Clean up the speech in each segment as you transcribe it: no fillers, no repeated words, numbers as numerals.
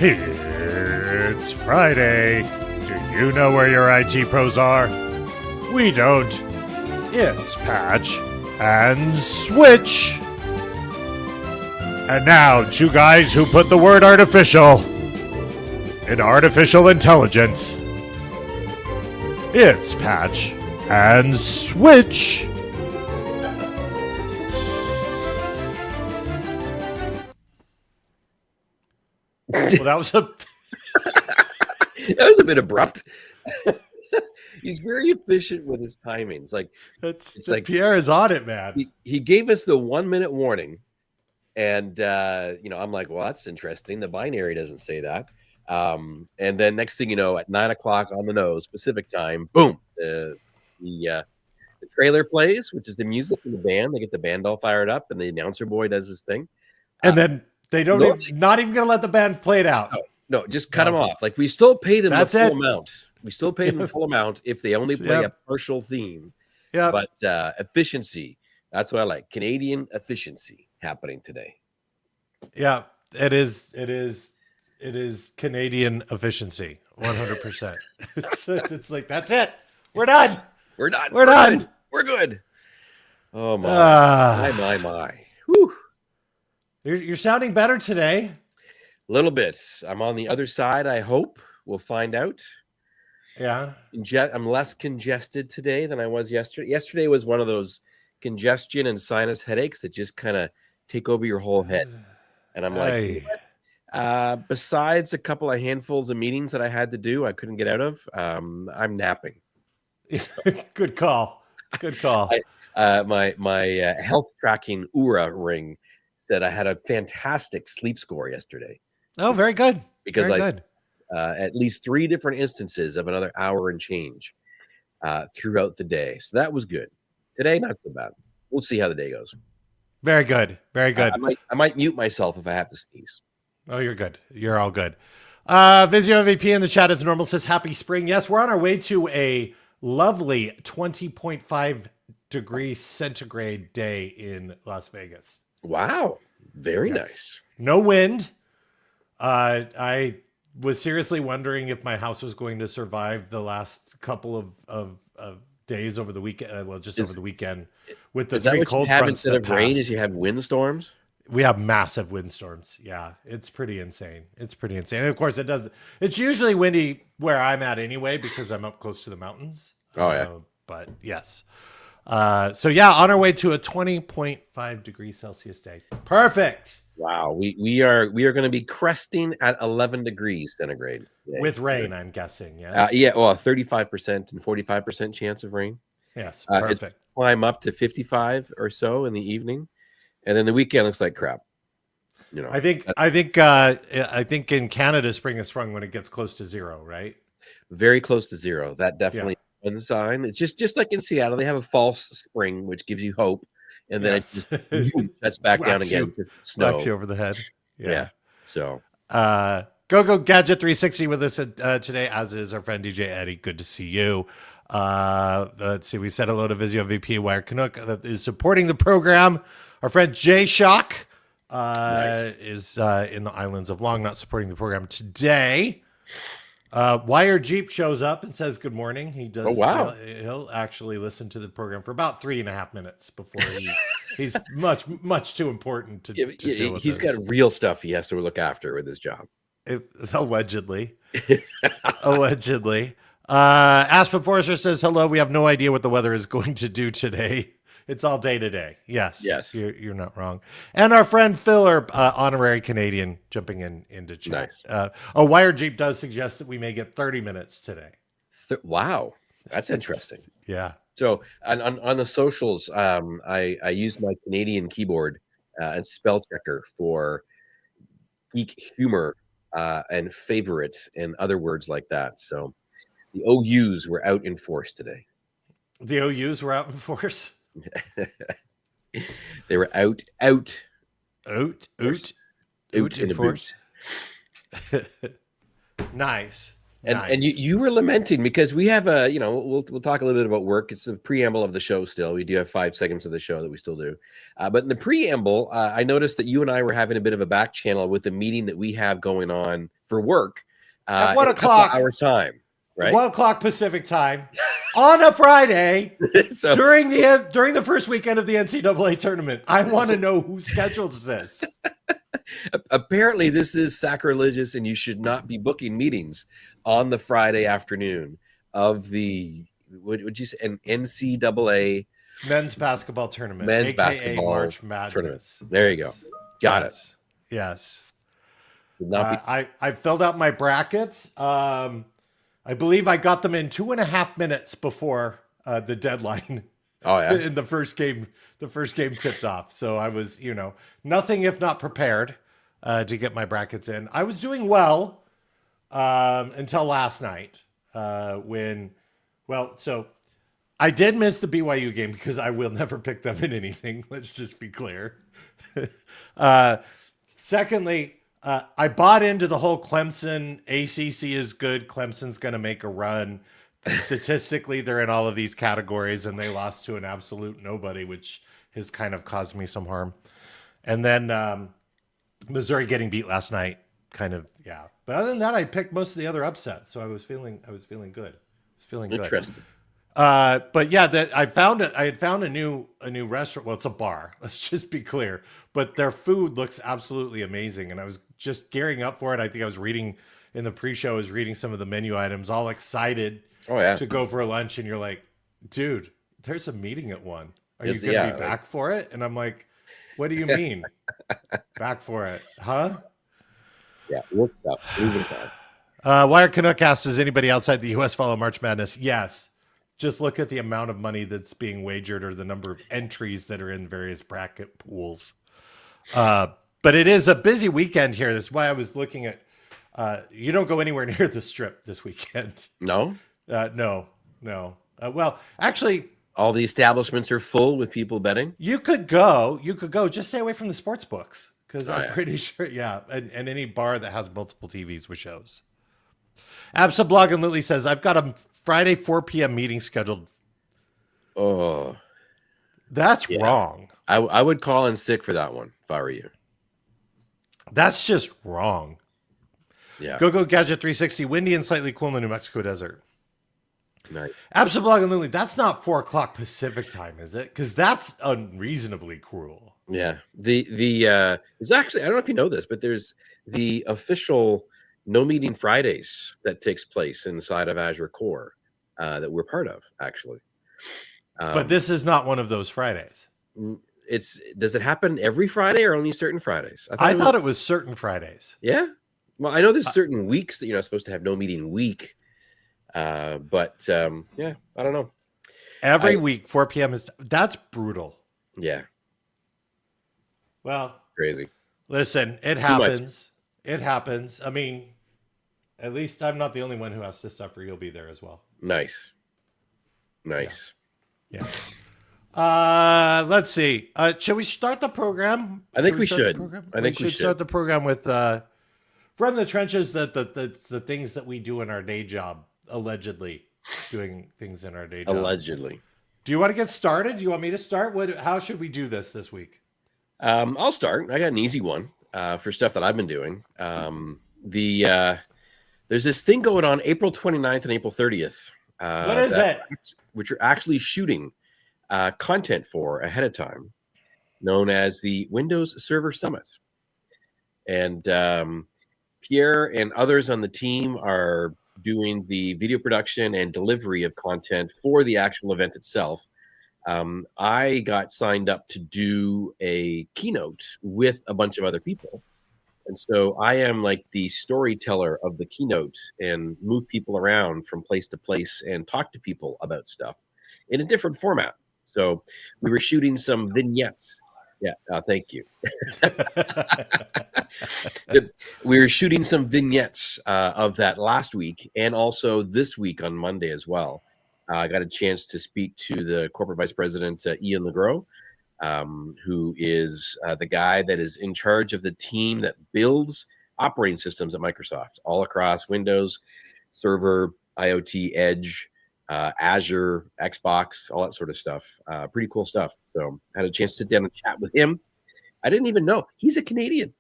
It's Friday. Do you know where your IT pros are? We don't. It's Patch and Switch. And now, two guys who put the word artificial in artificial intelligence. It's Patch and Switch. Well, that was a bit abrupt. He's very efficient with his timings. It's like Pierre is on it, man. He gave us the 1 minute warning, and I'm like, well, that's interesting. The binary doesn't say that. And then next thing you know, at 9 o'clock on the nose Pacific time, boom, the trailer plays, which is the music from the band. They get the band all fired up, and the announcer boy does his thing, and then they don't not even gonna let the band play it out. No, just cut them off. Like, we still pay them the full amount. We still pay them the full amount if they only play a partial theme. Yeah, but efficiency, that's what I like. Canadian efficiency happening today. Yeah, it is Canadian efficiency, 100%. It's like, that's it. We're done. We're done. We're good. Oh my. Whew. You're sounding better today. A little bit. I'm on the other side, I hope. We'll find out. Yeah. I'm less congested today than I was yesterday. Yesterday was one of those congestion and sinus headaches that just kind of take over your whole head. And I'm like, besides a couple of handfuls of meetings that I had to do, I couldn't get out of, I'm napping. Good call. My health tracking Oura ring said I had a fantastic sleep score yesterday. Oh, very good. Because at least 3 different instances of another hour and change throughout the day. So that was good. Today, not so bad. We'll see how the day goes. Very good. I might mute myself if I have to sneeze. Oh, you're good. You're all good. Vizio MVP in the chat as normal says happy spring. Yes, we're on our way to a lovely 20.5 degrees centigrade day in Las Vegas. Wow. Very nice. No wind. I was seriously wondering if my house was going to survive the last couple of days over the weekend. Over the weekend with the 3 cold fronts instead of rain. Is you have windstorms? We have massive windstorms. Yeah, it's pretty insane. And of course, it's usually windy where I'm at anyway because I'm up close to the mountains. Oh yeah. But yes. So yeah, on our way to a 20.5 degrees Celsius day. Perfect. Wow, we are going to be cresting at 11 degrees centigrade today. With rain, I'm guessing. Yes. 35% and 45% chance of rain. Yes, perfect. Climb up to 55 or so in the evening, and then the weekend looks like crap. I think in Canada, spring is sprung when it gets close to 0, right? Very close to 0. That definitely one sign. It's just like in Seattle, they have a false spring, which gives you hope. And then it just shuts back down again. Just snow. Knocks you over the head. Yeah. So Go Gadget 360 with us today, as is our friend DJ Eddie. Good to see you. Let's see. We said hello to Vizio VP Wire Canuck that is supporting the program. Our friend Jay Shock is in the islands of Long, not supporting the program today. Wire Jeep shows up and says good morning. He does. Oh, wow. He'll actually listen to the program for about 3.5 minutes before he's much too important to deal with. He's got real stuff he has to look after with his job. Allegedly. Aspen Forrester says hello. We have no idea what the weather is going to do today. It's all day to day. Yes. You're not wrong. And our friend Phil, honorary Canadian, jumping into chat. Nice. Wire Jeep does suggest that we may get 30 minutes today. Wow. That's interesting. Yeah. So on the socials, I used my Canadian keyboard and spell checker for geek humor and favorite and other words like that. So the OUs were out in force today. The OUs were out in force? They were out in force. Nice. And Nice. you were lamenting because we have a, we'll talk a little bit about work. It's the preamble of the show still. We do have 5 segments of the show that we still do. But in the preamble, I noticed that you and I were having a bit of a back channel with the meeting that we have going on for work At 1 in a couple of o'clock. hours time, right? 1 o'clock Pacific time on a Friday So during the first weekend of the NCAA tournament. I want to know who schedules this. apparently this is sacrilegious and you should not be booking meetings on the Friday afternoon of the, what would you say, an NCAA Men's basketball tournament, men's aka basketball March Madness. tournament. There you go. Got it. Yes. Should not be- I filled out my brackets. I believe I got them in 2.5 minutes before the deadline. Oh yeah. In the first game tipped off. So I was, nothing if not prepared to get my brackets in. I was doing well until last night so I did miss the BYU game because I will never pick them in anything. Let's just be clear. Secondly, I bought into the whole Clemson ACC is good. Clemson's going to make a run. Statistically, they're in all of these categories, and they lost to an absolute nobody, which has kind of caused me some harm. And then Missouri getting beat last night, kind of, yeah. But other than that, I picked most of the other upsets, so I was feeling good. Interesting. But yeah, I had found a new restaurant. Well, it's a bar. Let's just be clear. But their food looks absolutely amazing, and I was just gearing up for it. I think I was reading in the pre-show. I was reading some of the menu items, all excited. Oh yeah. To go for lunch, and you're like, dude, there's a meeting at 1. Are you Yes, gonna yeah, be back for it? And I'm like, what do you mean? Back for it? Huh? Yeah. Work stuff. Moving stuff. Wire Canuck asks, does anybody outside the US follow March Madness? Yes. Just look at the amount of money that's being wagered or the number of entries that are in various bracket pools. But it is a busy weekend here. That's why I was looking at you don't go anywhere near the Strip this weekend. No? No. Well, actually, All the establishments are full with people betting. you could go. Just stay away from the sports books because I'm yeah. pretty sure. Yeah, and any bar that has multiple TVs with shows. Absablog and Lily says I've got a Friday 4 p.m. meeting scheduled. Oh, That's Yeah. wrong. I would call in sick for that one if I were you. That's just wrong. Yeah. Go Gadget 360. Windy and slightly cool in the New Mexico desert. Nice. Absablog and Lily. That's not 4 o'clock Pacific time, is it? Because that's unreasonably cruel. Yeah. It's actually, I don't know if you know this, but there's the official No Meeting Fridays that takes place inside of Azure Core that we're part of, actually. But this is not one of those Fridays. Does it happen every Friday or only certain Fridays? I thought it was certain Fridays. Yeah. Well, I know there's certain weeks that you're not supposed to have no meeting week. But yeah, I don't know. Every week, 4 p.m. that's brutal. Yeah. Well, Crazy. listen, it happens. It happens. I mean, at least I'm not the only one who has to suffer. You'll be there as well. Nice. Yeah. Let's see. Should we start the program? I think we should. I think we should start the program with from the trenches. The things that we do in our day job, allegedly doing things in our day job. Allegedly. Do you want to get started? Do you want me to start? How should we do this week? I'll start. I got an easy one for stuff that I've been doing. There's this thing going on April 29th and April 30th. What is it? Which you're actually shooting content for ahead of time, known as the Windows Server Summit. And Pierre and others on the team are doing the video production and delivery of content for the actual event itself. I got signed up to do a keynote with a bunch of other people. And so I am like the storyteller of the keynote and move people around from place to place and talk to people about stuff in a different format. So we were shooting some vignettes. Yeah, thank you. We were shooting some vignettes of that last week and also this week on Monday as well. I got a chance to speak to the corporate vice president, Ian Legros, who is the guy that is in charge of the team that builds operating systems at Microsoft all across Windows server, IoT, Edge, Azure, Xbox, all that sort of stuff. Pretty cool stuff. So I had a chance to sit down and chat with him. I didn't even know he's a Canadian.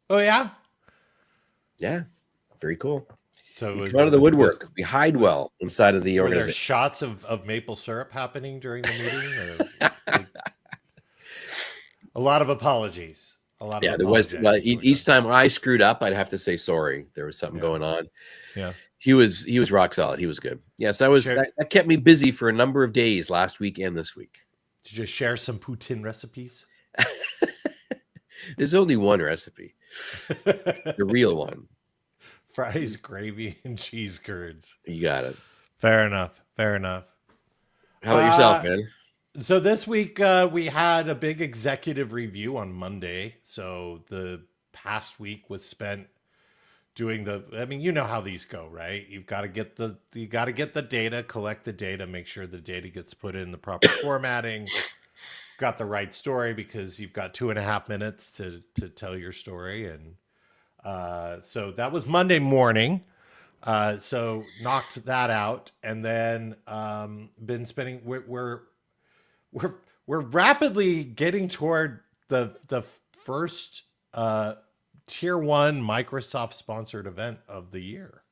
Oh yeah. Yeah, very cool. So we come out of the woodwork. We hide well inside of the organization. Were there shots of maple syrup happening during the meeting? Or, like, a lot of apologies. There was. Well, each time I screwed up, I'd have to say sorry. There was something going on. Yeah, he was rock solid. He was good. Yes, that kept me busy for a number of days last week and this week. Did you share some poutine recipes? There's only one recipe, the real one. Fries, gravy, and cheese curds. You got it. Fair enough. Fair enough. How about yourself, man? So this week we had a big executive review on Monday. So the past week was spent doing I mean, you know how these go, right? You got to get the data, collect the data, make sure the data gets put in the proper formatting, got the right story, because you've got 2.5 minutes to tell your story. And so that was Monday morning. So knocked that out, and then been spending. We're rapidly getting toward the first tier 1 Microsoft sponsored event of the year,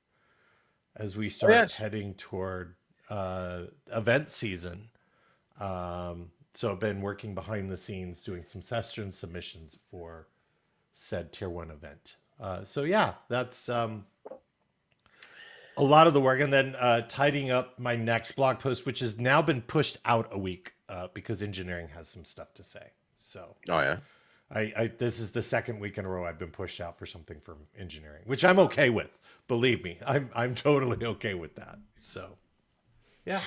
as we start heading toward event season. So I've been working behind the scenes doing some session submissions for said tier 1 event. So yeah, that's a lot of the work. And then tidying up my next blog post, which has now been pushed out a week because engineering has some stuff to say. So this is the second week in a row I've been pushed out for something from engineering, which I'm okay with. Believe me, I'm totally okay with that. So yeah,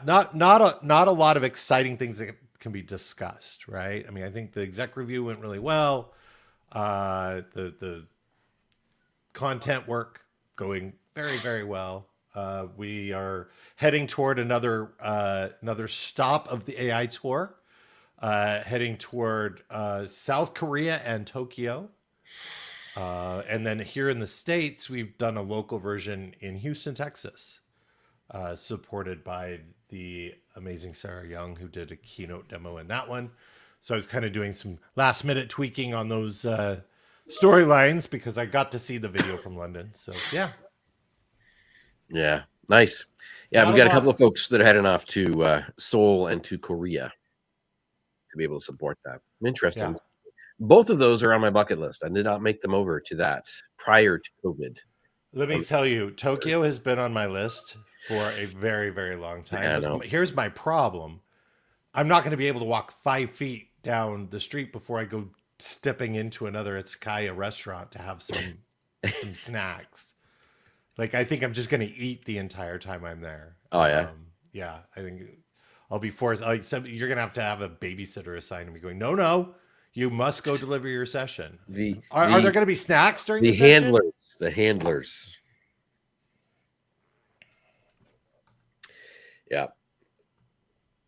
not a lot of exciting things that can be discussed, right? I mean, I think the exec review went really well. The content work going very, very well. We are heading toward another stop of the AI tour, heading toward South Korea and Tokyo. And then here in the States, we've done a local version in Houston, Texas, supported by the amazing Sarah Young, who did a keynote demo in that one. So I was kind of doing some last minute tweaking on those storylines because I got to see the video from London. So yeah, nice. Yeah, we got a couple of folks that are heading off to Seoul and to Korea to be able to support that. Interesting. Yeah. Both of those are on my bucket list. I did not make them over to that prior to COVID. Let me tell you, Tokyo has been on my list for a very, very long time. Yeah, I know. Here's my problem. I'm not going to be able to walk 5 feet down the street before I go stepping into another Itzukaya restaurant to have some snacks. Like, I think I'm just going to eat the entire time I'm there. Oh, yeah. Yeah, I think I'll be forced. Like, you're going to have a babysitter assigned to me going, no, you must go deliver your session. Are there going to be snacks during the session? The handlers. Yeah.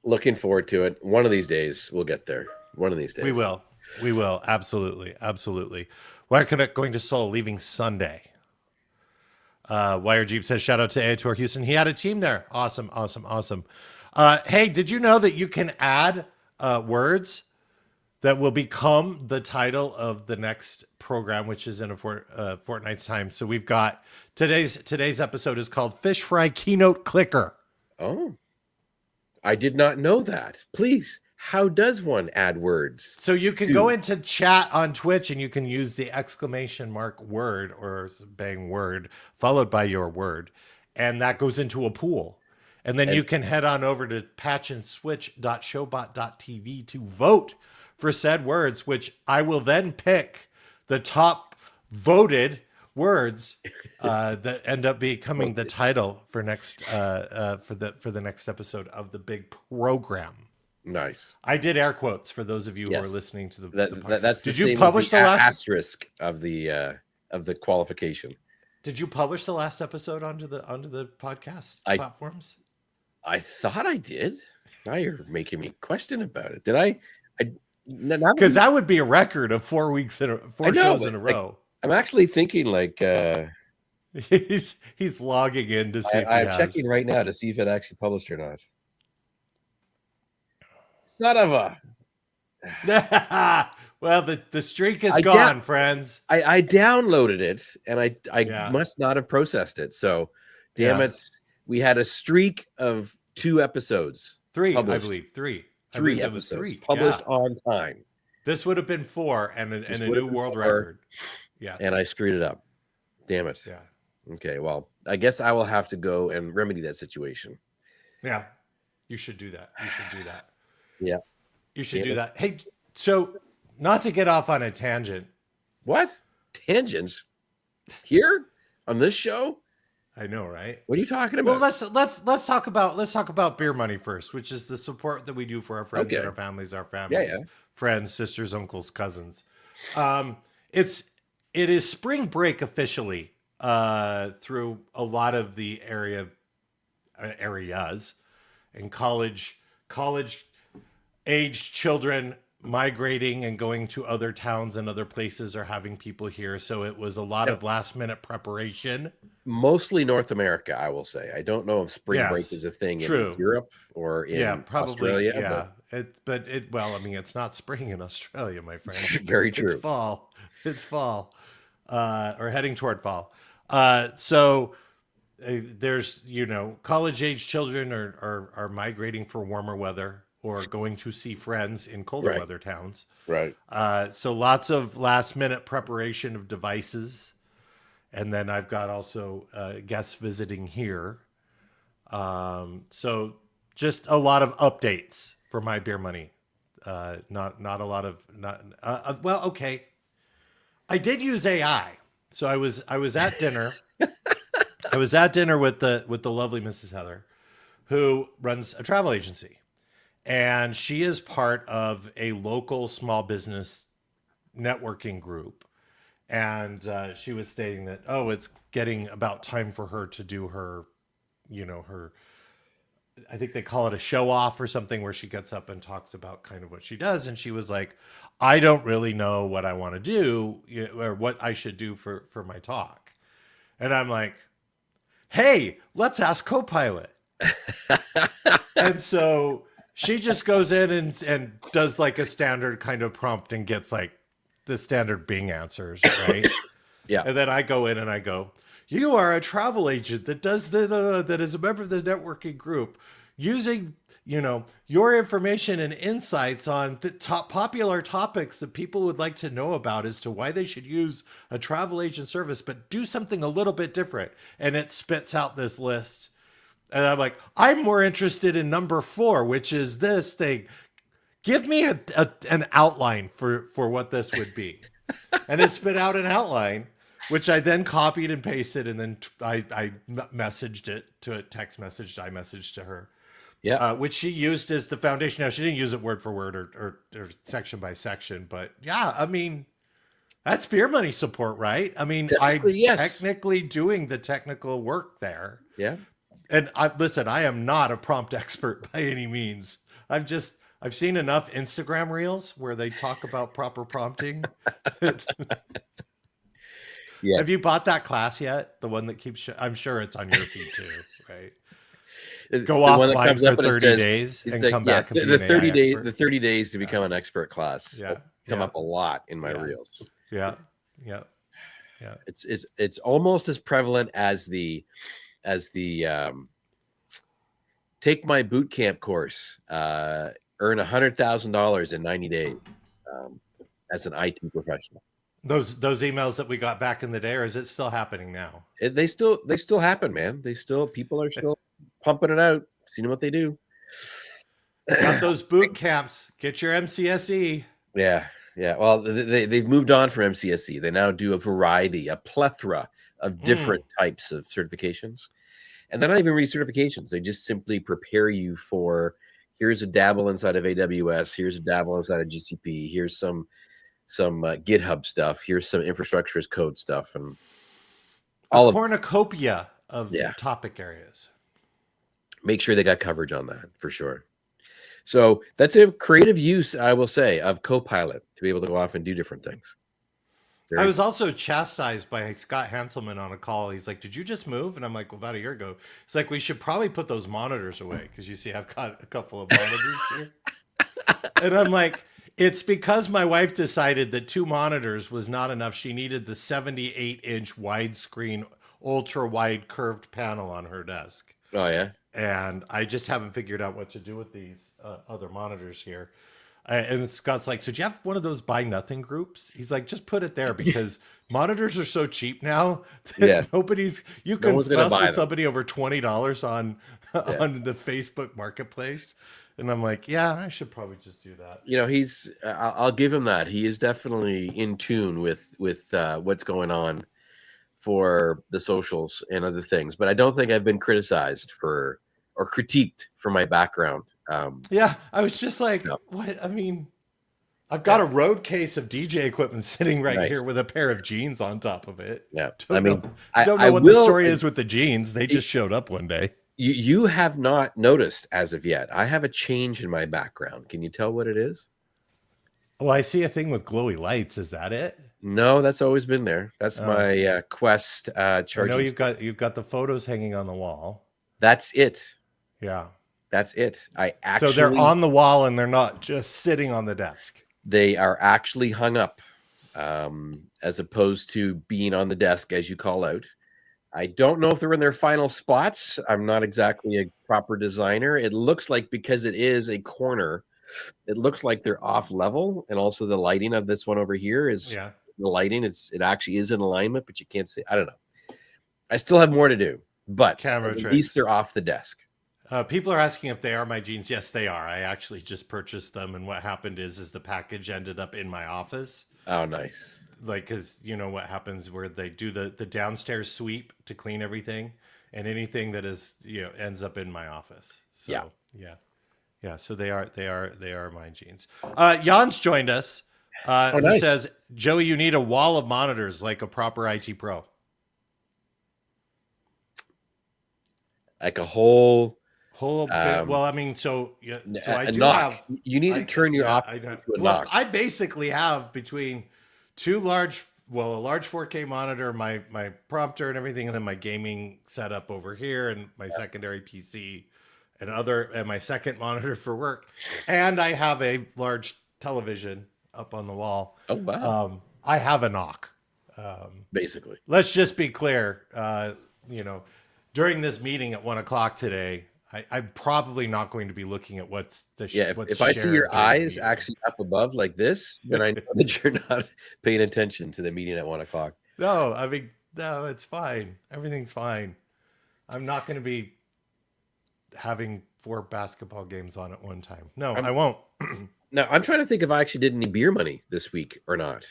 Looking forward to it. One of these days, we'll get there. One of these days. We will. Absolutely. Absolutely. Wire Connect going to Seoul, leaving Sunday. Wire Jeep says, shout out to AI Tour Houston. He had a team there. Awesome. Hey, did you know that you can add words that will become the title of the next program, which is in a fortnight's time? So we've got today's episode is called FishFry Keynote Clicker. Oh, I did not know that. Please, how does one add words? So you can go into chat on Twitch and you can use the exclamation mark word or bang word followed by your word. And that goes into a pool. And then you can head on over to patchandswitch.showbot.tv to vote for said words, which I will then pick the top voted words that end up becoming the title for next for the next episode of the big program. Nice. I did air quotes for those of you who are listening to the podcast. That's did you publish the last asterisk of the qualification? Did you publish the last episode onto the podcast platforms? I thought I did. Now you're making me question about it. Did I? Because that would be a record of 4 weeks shows in a row. I'm actually thinking like He's logging in to see if he I'm has. checking right now to see if it actually published or not. Son of a. Well, the streak is I gone, friends. I downloaded it and I Yeah. must not have processed it. So, damn Yeah. it. We had a streak of 2 episodes. 3, published. I believe. 3. 3 I believe episodes it was 3. published Yeah. on time. This would have been 4 and a new world record. Yes. And I screwed it up. Damn it. Yeah. Okay, well, I guess I will have to go and remedy that situation. Yeah. You should do that. You should do that. Yeah. You should do that. Hey, so not to get off on a tangent. What? Tangents? Here? On this show? I know, right? What are you talking about? Well, let's talk about beer money first, which is the support that we do for our friends and our families, friends, sisters, uncles, cousins. It is spring break officially through a lot of the areas and college aged children migrating and going to other towns and other places or having people here. So it was a lot of last minute preparation. Mostly North America, I will say. I don't know if spring break is a thing in Europe or in Australia. Yeah, well, I mean, it's not spring in Australia, my friend. Very true. It's fall. It's fall, or heading toward fall. So there's, college age children are migrating for warmer weather or going to see friends in colder weather towns. Right. So lots of last minute preparation of devices. And then I've got also guests visiting here. So just a lot of updates for my beer money. Not a lot of well, okay. I did use AI. So I was at dinner. I was at dinner with the lovely Mrs. Heather, who runs a travel agency. And she is part of a local small business networking group. And she was stating that, it's getting about time for her to do her, I think they call it a show off or something, where she gets up and talks about kind of what she does. And she was like, I don't really know what I want to do or what I should do for my talk. And I'm like, hey, let's ask Copilot. And so she just goes in and does like a standard kind of prompt and gets like the standard Bing answers, right? Yeah. And then I go in and I go, you are a travel agent that does that is a member of the networking group, using, your information and insights on the top popular topics that people would like to know about as to why they should use a travel agent service, but do something a little bit different. And it spits out this list. And I'm like, I'm more interested in number 4, which is this thing. Give me an outline for what this would be. And it spit out an outline, which I then copied and pasted. And then I messaged it to a text message. I messaged to her. Yeah. Which she used as the foundation. Now, she didn't use it word for word or section by section. But yeah, I mean, that's beer money support, right? I mean, I'm technically doing the technical work there. Yeah. And I am not a prompt expert by any means. I've seen enough Instagram reels where they talk about proper prompting. Yeah. Have you bought that class yet? The one that keeps, I'm sure it's on your feed too, right? Go offline for 30 days and come back. The 30 days, the 30 days to become an expert class. Come up a lot in my reels. Yeah. It's almost as prevalent as the take my boot camp course, earn $100,000 in 90 days as an IT professional. Those emails that we got back in the day, or is it still happening now? They still happen, man. People are still pumping it out, seeing what they do. Got those boot camps. Get your MCSE. Yeah. Well, they've moved on from MCSE. They now do a plethora of different types of certifications. And they're not even recertifications. They just simply prepare you for, here's a dabble inside of AWS. Here's a dabble inside of GCP. Here's some GitHub stuff. Here's some infrastructure as code stuff. And a cornucopia of topic areas. Make sure they got coverage on that for sure. So that's a creative use, I will say, of Copilot to be able to go off and do different things. I was also chastised by Scott Hanselman on a call. He's like, "Did you just move?" And I'm like, "Well, about a year ago." It's like, we should probably put those monitors away because you see, I've got a couple of monitors here. And I'm like, it's because my wife decided that 2 monitors was not enough. She needed the 78-inch widescreen, ultra wide curved panel on her desk. Oh yeah. And I just haven't figured out what to do with these other monitors here. And Scott's like, "So do you have one of those buy nothing groups?" He's like, "Just put it there because monitors are so cheap now that Yeah. you No can one's gonna buy hustle them. somebody over $20 on the Facebook Marketplace." And I'm like, "Yeah, I should probably just do that." I'll give him that. He is definitely in tune with what's going on for the socials and other things. But I don't think I've been criticized or critiqued for my background. Yeah, I was just like, No. "What?" I mean, I've got a road case of DJ equipment sitting right Nice. here with a pair of jeans on top of it. Yeah. Don't know I what the story is with the jeans. They just showed up one day. You have not noticed as of yet. I have a change in my background. Can you tell what it is? Well, I see a thing with glowy lights. Is that it? No, that's always been there. That's my Quest charging. I know you've got the photos hanging on the wall. That's it. Yeah. That's it. So they're on the wall and they're not just sitting on the desk. They are actually hung up, as opposed to being on the desk, as you call out. I don't know if they're in their final spots. I'm not exactly a proper designer. It looks like, because it is a corner, it looks like they're off level, and also the lighting of this one over here is the lighting. It actually is in alignment, but you can't see. I don't know. I still have more to do, but at least they're off the desk. People are asking if they are my jeans. Yes, they are. I actually just purchased them, and what happened is the package ended up in my office. Oh, nice. Like, because you know what happens where they do the downstairs sweep to clean everything, and anything that is ends up in my office. So yeah. So they are my jeans. Jan's joined us. Who says, "Joey, you need a wall of monitors like a proper IT pro." Like a whole bit. Well, I mean, so I do knock. have. You need to turn your office into a knock. I basically have between a large 4K monitor, my prompter and everything, and then my gaming setup over here, and my secondary PC, and my second monitor for work, and I have a large television up on the wall. Oh wow! I have a knock. Basically, let's just be clear. During this meeting at 1:00 today, I'm probably not going to be looking at what's if I see your eyes actually up above like this, then I know that you're not paying attention to the meeting at 1:00. No, I mean, no, it's fine. Everything's fine. I'm not going to be having 4 basketball games on at one time. No, I won't. Now, I'm trying to think if I actually did any beer money this week or not.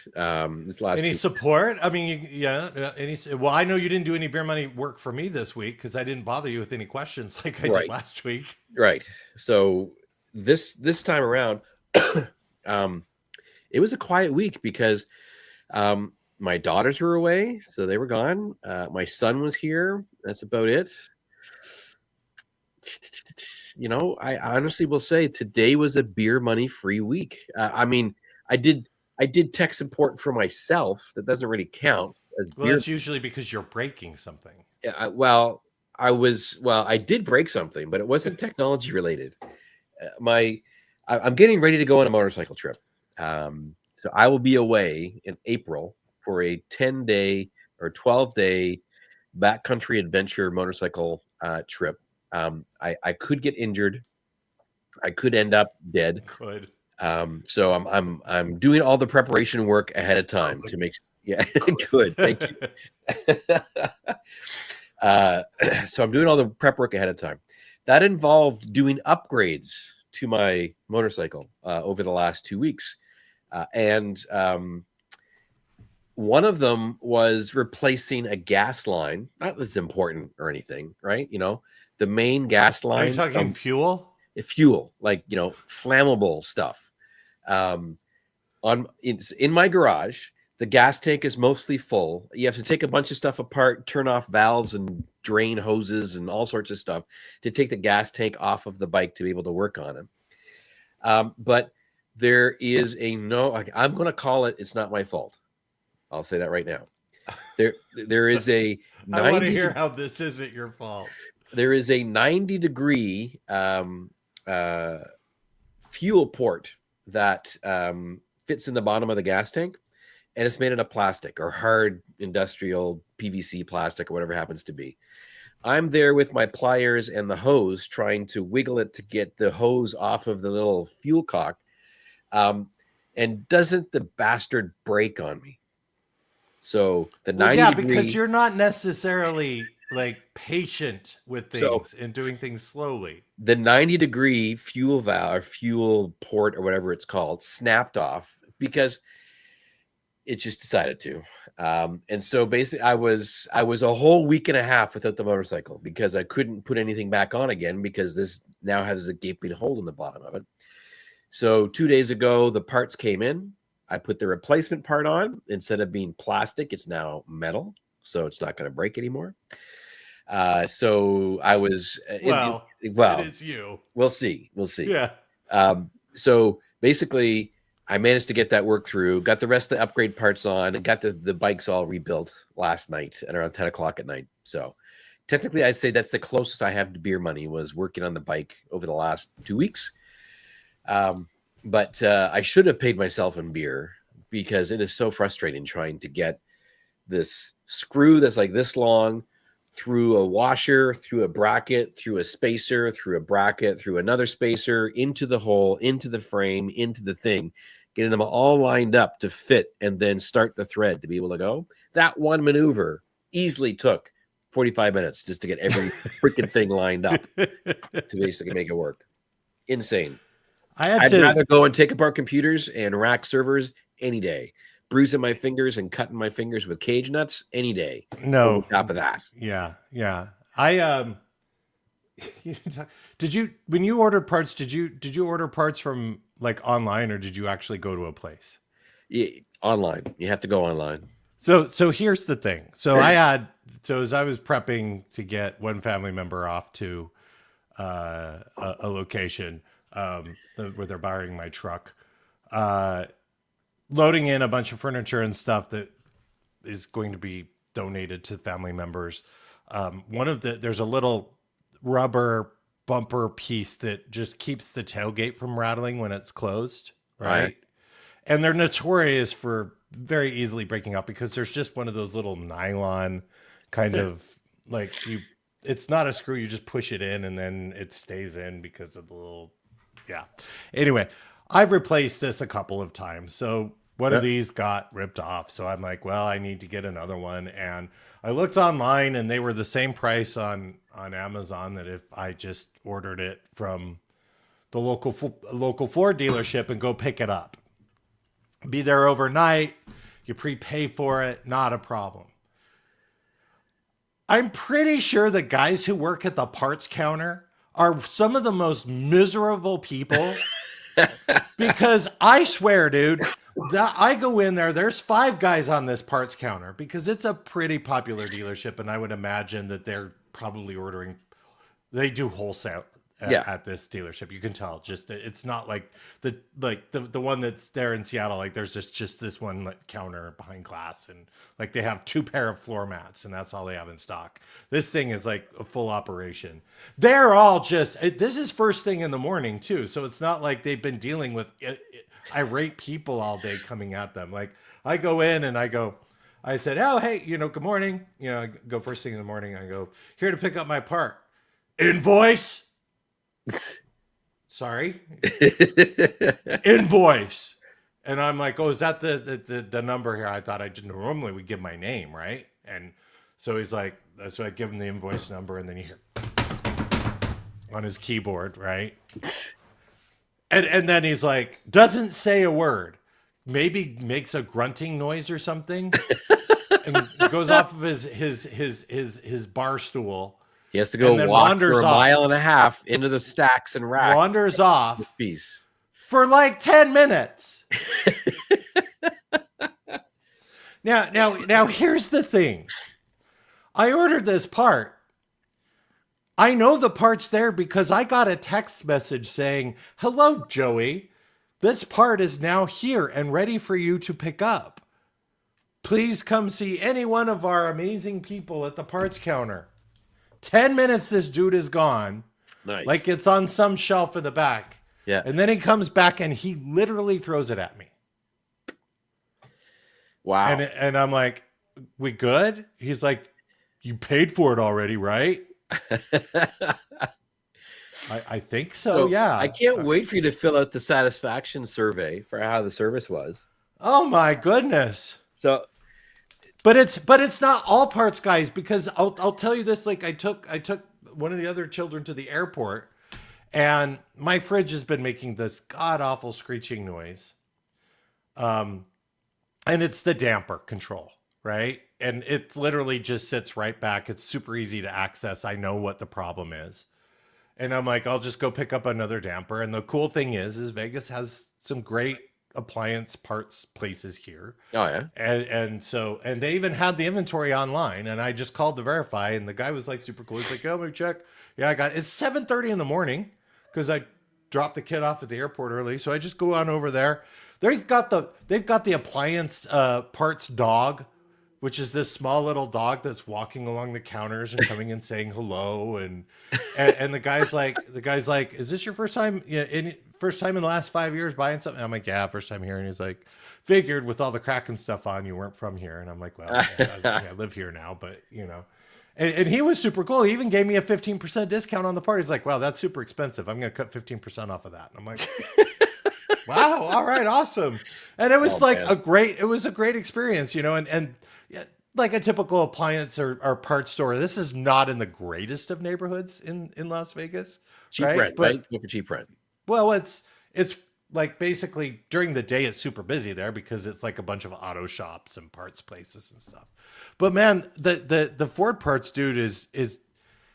This last any support? I mean, well, I know you didn't do any beer money work for me this week because I didn't bother you with any questions like I did last week. Right. So this time around, it was a quiet week because my daughters were away, so they were gone. My son was here. That's about it. I honestly will say today was a beer money free week. I mean, I did tech support for myself. That doesn't really count as beer. That's usually because you're breaking something. Yeah. I did break something, but it wasn't technology related. I'm getting ready to go on a motorcycle trip. So I will be away in April for a 10-day or 12-day backcountry adventure motorcycle trip. I could get injured. I could end up dead. Could. So I'm doing all the preparation work ahead of time to make. Yeah, good. Thank you. So I'm doing all the prep work ahead of time. That involved doing upgrades to my motorcycle over the last 2 weeks, and one of them was replacing a gas line. Not that's important or anything, right? The main gas line. Are you talking fuel? Fuel, like flammable stuff. In my garage, the gas tank is mostly full. You have to take a bunch of stuff apart, turn off valves and drain hoses and all sorts of stuff to take the gas tank off of the bike to be able to work on it. But there is I'm going to call it. It's not my fault. I'll say that right now. There is a I want to 90 hear how this isn't your fault. there is a 90-degree fuel port that fits in the bottom of the gas tank, and it's made out of plastic or hard industrial PVC plastic or whatever it happens to be. I'm there with my pliers and the hose trying to wiggle it to get the hose off of the little fuel cock. And doesn't the bastard break on me? So the 90 degree, because you're not necessarily like patient with things and doing things slowly. The 90-degree fuel valve or fuel port or whatever it's called snapped off because it just decided to. And so basically I was a whole week and a half without the motorcycle because I couldn't put anything back on again because this now has a gaping hole in the bottom of it. So 2 days ago, the parts came in. I put the replacement part on. Instead of being plastic, it's now metal. So it's not going to break anymore. So I was... Well, it is you. We'll see. Yeah. So basically, I managed to get that work through, got the rest of the upgrade parts on, and got the bikes all rebuilt last night at around 10 o'clock at night. So technically, I'd say that's the closest I have to beer money was working on the bike over the last 2 weeks. But I should have paid myself in beer because it is so frustrating trying to get this screw that's like this long through a washer, through a bracket, through a spacer, through a bracket, through another spacer, into the hole, into the frame, into the thing, getting them all lined up to fit and then start the thread to be able to go. That one maneuver easily took 45 minutes just to get every freaking thing lined up to basically make it work. Insane. I'd rather go and take apart computers and rack servers any day. Bruising my fingers and cutting my fingers with cage nuts any day. No. On top of that. Yeah. I did you when you ordered parts, did you order parts from like online or did you actually go to a place? Yeah, online. You have to go online. So here's the thing. So as I was prepping to get one family member off to a location where they're borrowing my truck, loading in a bunch of furniture and stuff that is going to be donated to family members. There's a little rubber bumper piece that just keeps the tailgate from rattling when it's closed. Right. And they're notorious for very easily breaking up because there's just one of those little nylon kind of like it's not a screw. You just push it in and then it stays in because of the little, yeah. Anyway, I've replaced this a couple of times. So one of these got ripped off. So I'm like, well, I need to get another one. And I looked online and they were the same price on Amazon that if I just ordered it from the local Ford dealership and go pick it up. Be there overnight. You prepay for it. Not a problem. I'm pretty sure the guys who work at the parts counter are some of the most miserable people because I swear, dude, that I go in there's 5 guys on this parts counter because it's a pretty popular dealership. And I would imagine that they're probably they do wholesale at this dealership. You can tell just it's not like the one that's there in Seattle. Like there's just this one like counter behind glass and like they have 2 pair of floor mats and that's all they have in stock. This thing is like a full operation. They're all this is first thing in the morning too. So it's not like they've been dealing with irate people all day coming at them. Like I go in and I said, oh, hey, good morning. I go first thing in the morning. I go here to pick up my part. Invoice. Sorry. Invoice. And I'm like, oh, is that the number here? I thought normally we give my name, right? And so he's like, so I give him the invoice number and then you hear on his keyboard, right? And then he's like, doesn't say a word, maybe makes a grunting noise or something, and goes off of his bar stool. He has to go walk for a mile and a half into the stacks and racks. Wanders off piece for like 10 minutes. Now here's the thing. I ordered this part. I know the part's there because I got a text message saying, hello, Joey. This part is now here and ready for you to pick up. Please come see any one of our amazing people at the parts counter. 10 minutes, this dude is gone. Nice. Like it's on some shelf in the back. Yeah. And then he comes back and he literally throws it at me. Wow. And I'm like, we good? He's like, you paid for it already, right? I think so, yeah. I can't wait for you to fill out the satisfaction survey for how the service was. Oh my goodness. So, but it's not all parts guys, because I'll tell you this, like I took one of the other children to the airport and my fridge has been making this god awful screeching noise. And it's the damper control, right? And it literally just sits right back. It's super easy to access. I know what the problem is. And I'm like, I'll just go pick up another damper. And the cool thing is Vegas has some great appliance parts places here. oh yeah. And they even had the inventory online. And I just called to verify. And the guy was like super cool. He's like, oh, let me check. Yeah, I got it. It's 7:30 in the morning because I dropped the kid off at the airport early. So I just go on over there. They've got the appliance parts dog, which is this small little dog that's walking along the counters and coming and saying hello. And the guy's like, is this your first time? Yeah, first time in the last 5 years buying something? I'm like, yeah, first time here. And he's like, figured with all the Kraken stuff on, you weren't from here. And I'm like, well, I live here now, but you know. And he was super cool. He even gave me a 15% discount on the part. He's like, wow, that's super expensive. I'm going to cut 15% off of that. And I'm like, wow, all right, awesome. And it was it was a great experience, you know, and yeah, like a typical appliance or parts store. This is not in the greatest of neighborhoods in Las Vegas. Cheap rent, but, right? Go for cheap rent. Well, it's like basically during the day it's super busy there because it's like a bunch of auto shops and parts places and stuff. But man, the Ford parts dude is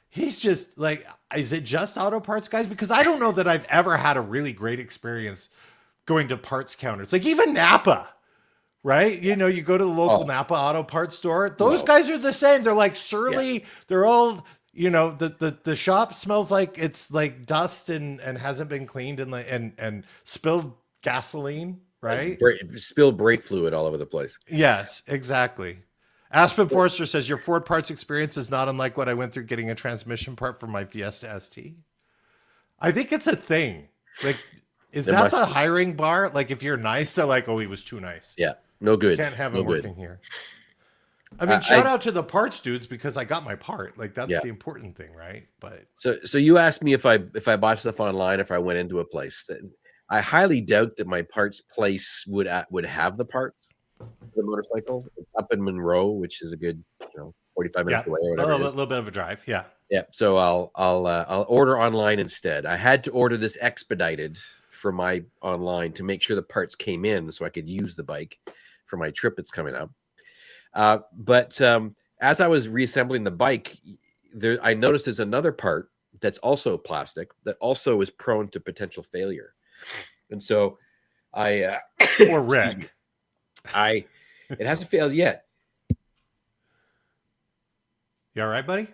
he's just like, is it just auto parts guys? Because I don't know that I've ever had a really great experience going to parts counters. Like even Napa, right? You know, you go to the local Napa auto parts store. Those guys are the same. They're like surly. Yeah. They're old. You know, the shop smells like it's like dust and hasn't been cleaned and spilled gasoline, right? Spilled brake fluid all over the place. Yes, exactly. Aspen Forrester says your Ford parts experience is not unlike what I went through getting a transmission part for my Fiesta ST. I think it's a thing. Like, is that the hiring bar? Like, if you're nice, they're like, oh, he was too nice. Yeah, no good. Can't have him working here. I mean, shout out to the parts dudes because I got my part. Like, that's the important thing, right? But so you asked me if I bought stuff online, if I went into a place. I highly doubt that my parts place would have the parts. The motorcycle. It's up in Monroe, which is a good 45 minutes away or whatever. A little bit of a drive. Yeah. So I'll order online instead. I had to order this expedited for my online to make sure the parts came in so I could use the bike for my trip that's coming up. But as I was reassembling the bike, I noticed there's another part that's also plastic that also is prone to potential failure. And so I or wreck. It hasn't failed yet. You all right, buddy?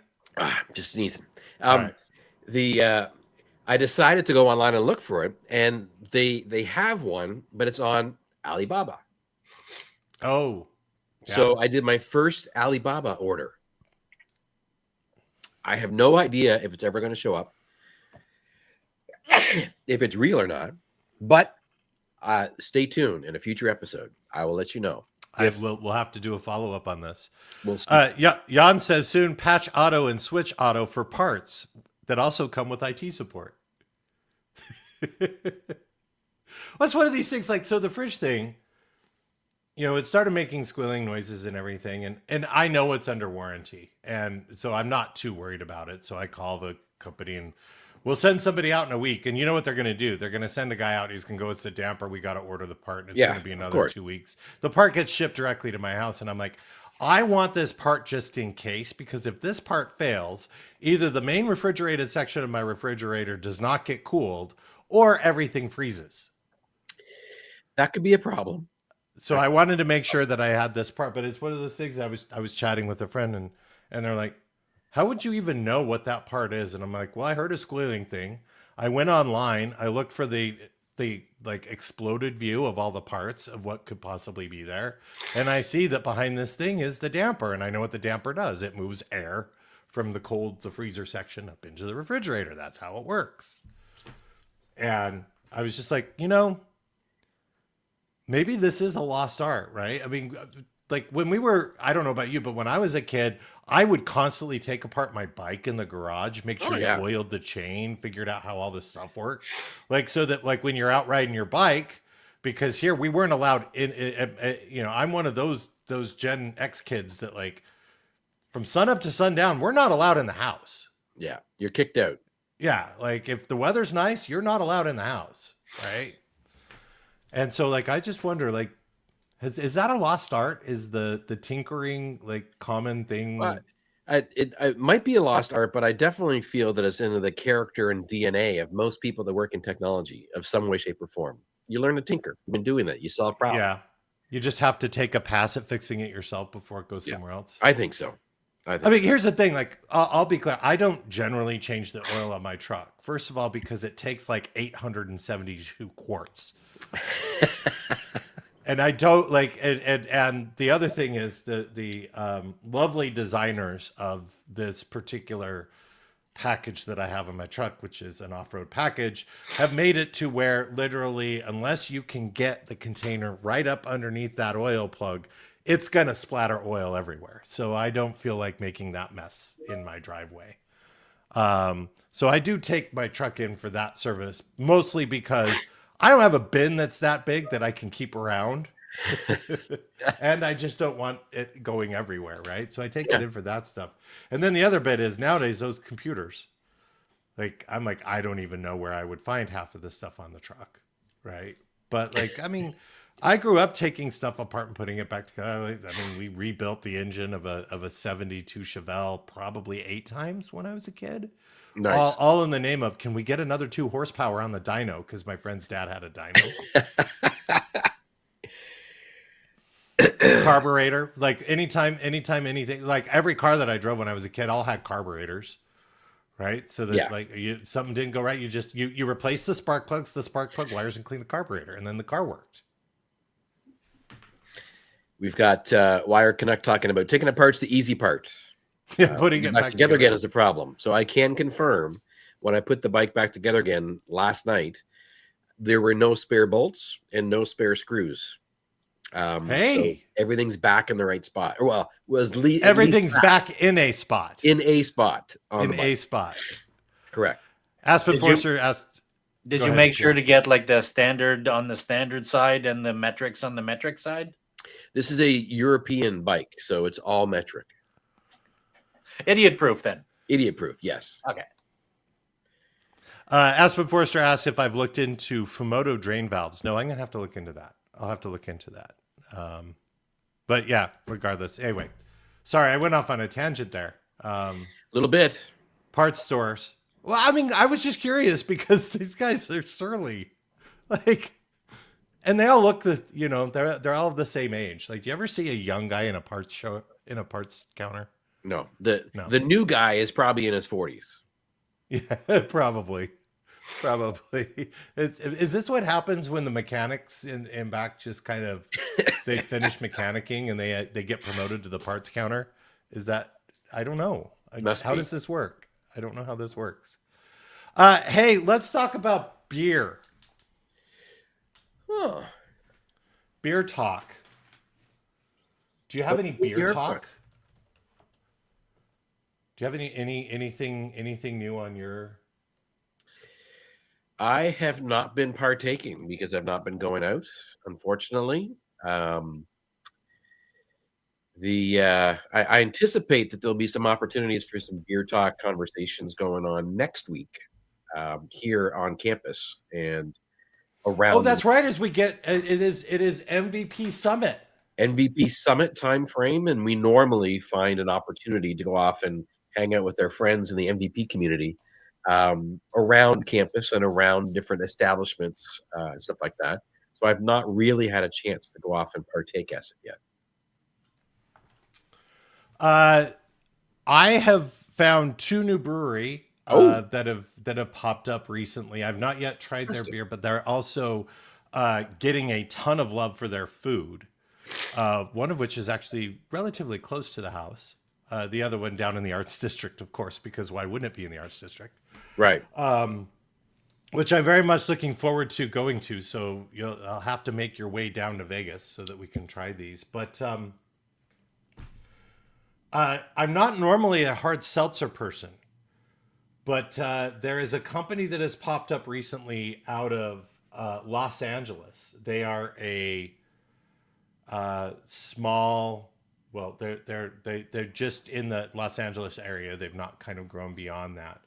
Just sneezing. Right. I decided to go online and look for it, and they have one, but it's on Alibaba. Oh. Yeah. So I did my first Alibaba order. I have no idea if it's ever going to show up, if it's real or not, but stay tuned in a future episode. I will let you know. We'll have to do a follow-up on this. We'll see. Jan says soon Patch Auto and Switch Auto for parts that also come with IT support. What's one of these things like, so the fridge thing, it started making squealing noises and everything. And I know it's under warranty. And so I'm not too worried about it. So I call the company and we'll send somebody out in a week. And you know what they're going to do? They're going to send a guy out. He's going to go, it's the damper. We got to order the part. And it's going to be another 2 weeks. The part gets shipped directly to my house. And I'm like, I want this part just in case, because if this part fails, either the main refrigerated section of my refrigerator does not get cooled or everything freezes. That could be a problem. So I wanted to make sure that I had this part, but it's one of those things. I was chatting with a friend and they're like, how would you even know what that part is? And I'm like, well, I heard a squealing thing. I went online. I looked for the the like exploded view of all the parts of what could possibly be there. And I see that behind this thing is the damper. And I know what the damper does. It moves air from the freezer section up into the refrigerator. That's how it works. And I was just like, maybe this is a lost art, right? I mean, like when we were, I don't know about you, but when I was a kid, I would constantly take apart my bike in the garage, make sure you oiled the chain, figured out how all this stuff worked. Like, so that like when you're out riding your bike, because here we weren't allowed I'm one of those Gen X kids that like from sun up to sundown, we're not allowed in the house. Yeah. You're kicked out. Yeah. Like if the weather's nice, you're not allowed in the house. Right. And so like, I just wonder, like, is that a lost art? Is the tinkering like common thing? It might be a lost art, but I definitely feel that it's into the character and DNA of most people that work in technology of some way, shape, or form. You learn to tinker. You've been doing that. You solve problems. Yeah. You just have to take a pass at fixing it yourself before it goes somewhere else. I think so. I mean, here's the thing. Like, I'll be clear. I don't generally change the oil on my truck. First of all, because it takes like 872 quarts. And I don't like it. And the other thing is the lovely designers of this particular package that I have in my truck, which is an off-road package, have made it to where literally, unless you can get the container right up underneath that oil plug, it's going to splatter oil everywhere. So I don't feel like making that mess in my driveway. So I do take my truck in for that service, mostly because I don't have a bin that's that big that I can keep around. And I just don't want it going everywhere, right? So I take it in for that stuff. And then the other bit is nowadays those computers. Like, I'm like, I don't even know where I would find half of the stuff on the truck, right? But like, I mean, I grew up taking stuff apart and putting it back together. I mean, we rebuilt the engine of a 72 Chevelle probably 8 times when I was a kid. Nice. All in the name of, can we get another 2 horsepower on the dyno? Because my friend's dad had a dyno. Carburetor, like anytime, anything, like every car that I drove when I was a kid, all had carburetors, right? So that like something didn't go right, you replace the spark plugs, the spark plug wires, and clean the carburetor, and then the car worked. We've got Wire Connect talking about taking apart's the easy part. Yeah, putting it back together again is the problem. So I can confirm when I put the bike back together again last night, there were no spare bolts and no spare screws. So everything's back in the right spot. Well, everything's back in a spot. In a spot. Correct. Aspen Forster asked. Did you make sure to get like the standard on the standard side and the metrics on the metric side? This is a European bike, so it's all metric. Idiot proof then. Idiot proof, yes. Okay. Aspen Forster asked if I've looked into Fumoto drain valves. No, I'm gonna have to look into that. I'll have to look into that. But yeah, regardless. Anyway, sorry, I went off on a tangent there. A little bit. Parts stores. Well, I mean, I was just curious because these guys, they're surly. Like, and they all look they're all the same age. Like, do you ever see a young guy in a parts counter? No. The new guy is probably in his 40s. Yeah, probably. Is this what happens when the mechanics in back just kind of they finish mechanicking and they get promoted to the parts counter? Is that, I don't know. How does this work? I don't know how this works. Hey, let's talk about beer. Huh. Beer talk. Do you have any beer talk? Do you have anything new on your? I have not been partaking because I've not been going out, unfortunately. I anticipate that there'll be some opportunities for some beer talk conversations going on next week here on campus and around. Oh, that's right. As we get it is MVP Summit. MVP Summit time frame, and we normally find an opportunity to go off and hang out with our friends in the MVP community around campus and around different establishments and stuff like that. So I've not really had a chance to go off and partake as of yet. I have found 2 new brewery that have popped up recently. I've not yet tried their beer, but they're also getting a ton of love for their food. One of which is actually relatively close to the house. The other one down in the Arts District, of course, because why wouldn't it be in the Arts District? Right. Which I'm very much looking forward to going to. So I'll have to make your way down to Vegas so that we can try these. But I'm not normally a hard seltzer person. But there is a company that has popped up recently out of Los Angeles. They are a small, well, they're just in the Los Angeles area. They've not kind of grown beyond that.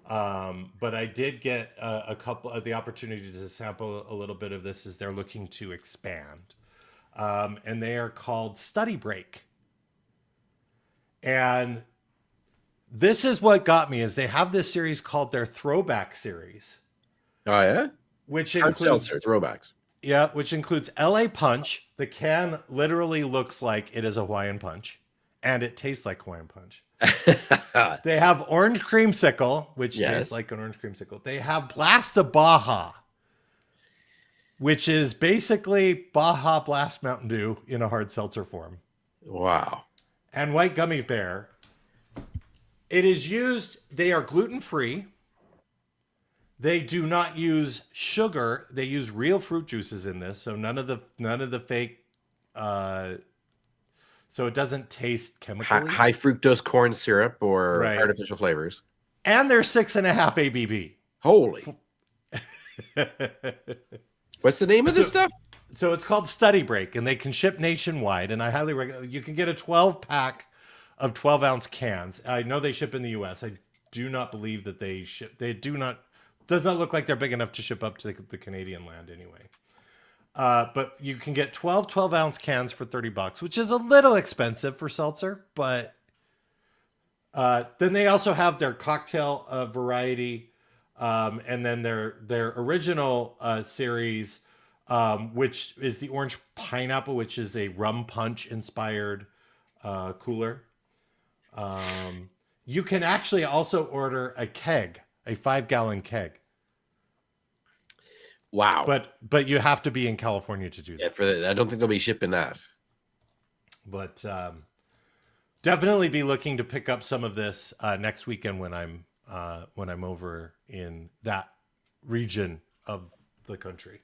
But I did get a couple of the opportunity to sample a little bit of this as they're looking to expand. And they are called Study Break. And this is what got me is they have this series called their Throwback series. Oh yeah, which hard includes seltzer throwbacks. Yeah, which includes LA Punch. The can literally looks like it is a Hawaiian Punch, and it tastes like Hawaiian Punch. They have Orange Creamsicle, which tastes like an orange creamsicle. They have Blast of Baja, which is basically Baja Blast Mountain Dew in a hard seltzer form. Wow. And White Gummy Bear. It is used, they are gluten-free. They do not use sugar. They use real fruit juices in this, so none of the fake so it doesn't taste chemically. High fructose corn syrup or artificial flavors. And they're 6.5 ABV. Holy. What's the name of this stuff? So it's called Study Break, and they can ship nationwide, and I highly recommend. You can get a 12-pack of 12-ounce cans. I know they ship in the U.S. I do not believe that they ship. They do not. Does not look like they're big enough to ship up to the Canadian land anyway. But you can get 12-ounce cans for $30, which is a little expensive for seltzer. But then they also have their cocktail variety, and then their original series, which is the Orange Pineapple, which is a rum punch inspired cooler. You can actually also order a keg, a 5-gallon keg. Wow. But you have to be in California to do that. Yeah, I don't think they'll be shipping that. But definitely be looking to pick up some of this next weekend when I'm over in that region of the country.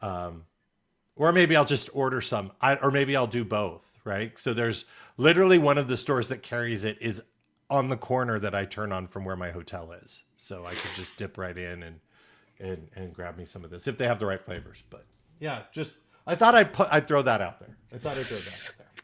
Or maybe I'll just order some, or maybe I'll do both, right? So there's literally one of the stores that carries it is on the corner that I turn on from where my hotel is. So I could just dip right in and grab me some of this if they have the right flavors. But yeah, just I thought I'd throw that out there.